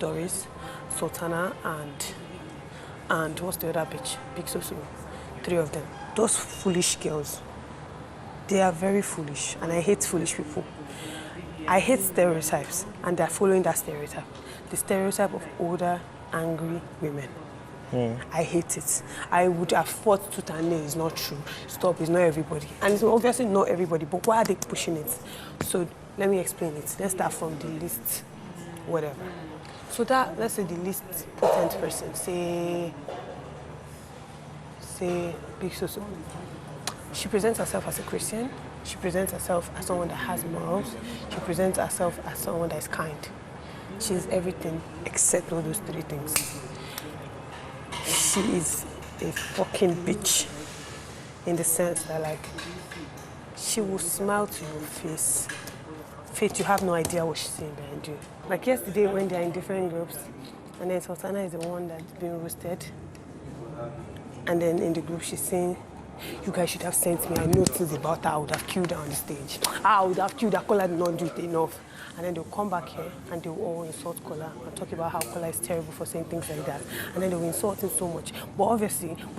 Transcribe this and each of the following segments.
Doris, Sultana, and what's the other bitch? Big Soso. 3 of them. Those foolish girls, they are very foolish, and I hate foolish people. I hate stereotypes, and they're following that stereotype. The stereotype of older, angry women. I hate it. I would have fought tooth and nail. It's not true. Stop, it's not everybody. And it's obviously not everybody, but why are they pushing it? So let me explain it. Let's start from the least, whatever. So that, let's say the least potent person, say Big Soso. She presents herself as a Christian. She presents herself as someone that has morals. She presents herself as someone that is kind. She's everything except all those 3 things. She is a fucking bitch in the sense that, like, she will smile to your face. Faith, you have no idea what she's saying behind you. Like yesterday when they're in different groups, and then Sultana is the one that's being roasted. And then in the group she's saying, you guys should have sent me. I know things about her. I would have killed her on the stage. I would have killed her. Kola did not do it enough. And then they'll come back here and they'll all insult Kola and talk about how Kola is terrible for saying things like that. And then they will insult him so much. But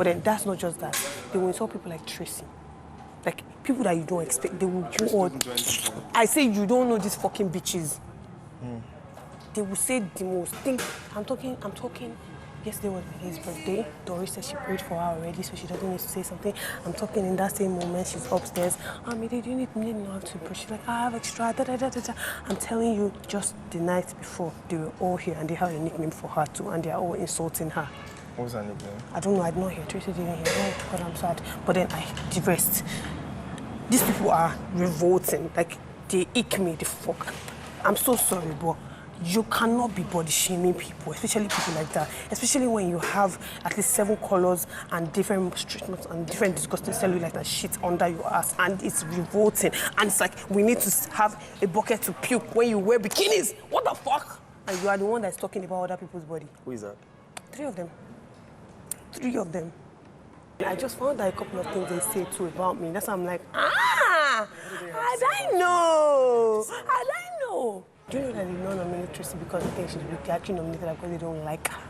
then that's not just that. They will insult people like Tracy. Like, people that you don't expect, they will go on. I say, you don't know these fucking bitches. They will say the most thing. I'm talking. Yesterday was his birthday. Doris said she prayed for her already, so she doesn't need to say something. I'm talking in that same moment, she's upstairs. Did you need enough to push? She's like, I have extra, I'm telling you, just the night before, they were all here and they have a nickname for her too, and they are all insulting her. What was her nickname? I don't know, I did not hear. Tracy didn't hear. Oh, God, I'm sad. But then the rest. These people are revolting. Like, they ick me the fuck. I'm so sorry, but you cannot be body shaming people, especially people like that. Especially when you have at least 7 colors and different treatments and different disgusting cellulite and shit under your ass, and it's revolting. And it's like, we need to have a bucket to puke when you wear bikinis. What the fuck? And you are the one that's talking about other people's body. Who is that? 3 of them. 3 of them. I just found out a couple of things they say too about me. That's why I'm like, I know. Do you know that they don't nominate Tracy because they think she's weak? They actually nominated her because they don't like her.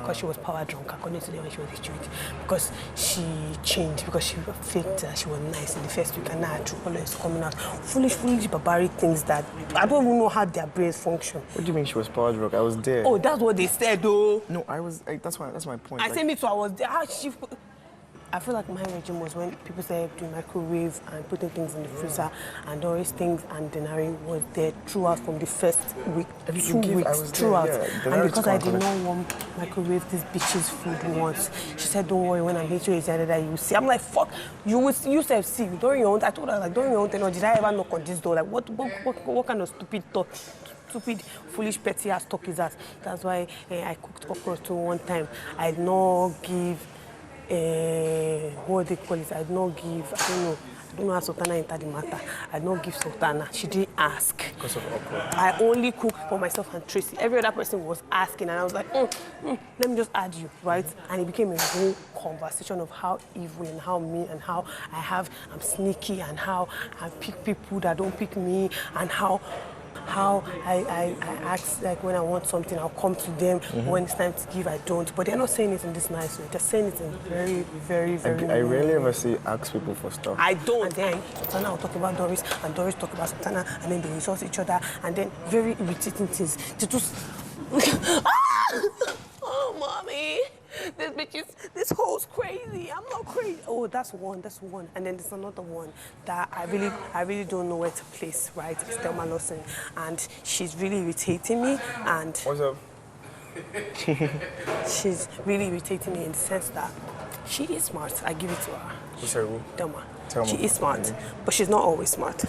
Because she was power drunk, according to them, when she was a street. Because she changed, because she faked that she was nice in the first week, and now her true color is coming out. Foolish, barbaric things that I don't even know how their brains function. What do you mean she was power drunk? I was there. Oh, that's what they said, though. No, I was. That's my point. I said me too. I was there. I feel like my regime was when people started doing microwave and putting things in the freezer, and Doris things and Denari was there throughout from the first week, 2 weeks throughout. Yeah. And because I did not want microwave this bitch's food once, she said, don't worry, when I'm here, that you see. I'm like, fuck, you said see, during your own, I told her, like, during your own tenor, did I ever knock on this door? Like, what kind of stupid thought? Stupid, foolish, petty ass talk is that? That's why I cooked okra too one time. I did not give what they call it, I did not give, I don't know how Sultana entered the matter. I did not give Sultana. She didn't ask. Because of okra. I only cooked for myself and Tracy. Every other person was asking, and I was like, let me just add you, right? And it became a whole conversation of how evil and how mean and how I'm sneaky and how I pick people that don't pick me and how I ask, like, when I want something, I'll come to them. When it's time to give, I don't. But they're not saying it in this nice way. They're saying it in very, very, very I rarely ever see ask people for stuff. I don't. And then Sultana will talk about Doris, and Doris talk about Sultana, and then they insult each other, and then very irritating things. They just... Oh, mommy. This hole's crazy. I'm not crazy. Oh, that's one. And then there's another one that I really don't know where to place, right? It's Thelma Lawson. And she's really irritating me. And what's up? She's really irritating me in the sense that she is smart. I give it to her. Who's her? Thelma. She is smart, but she's not always smart.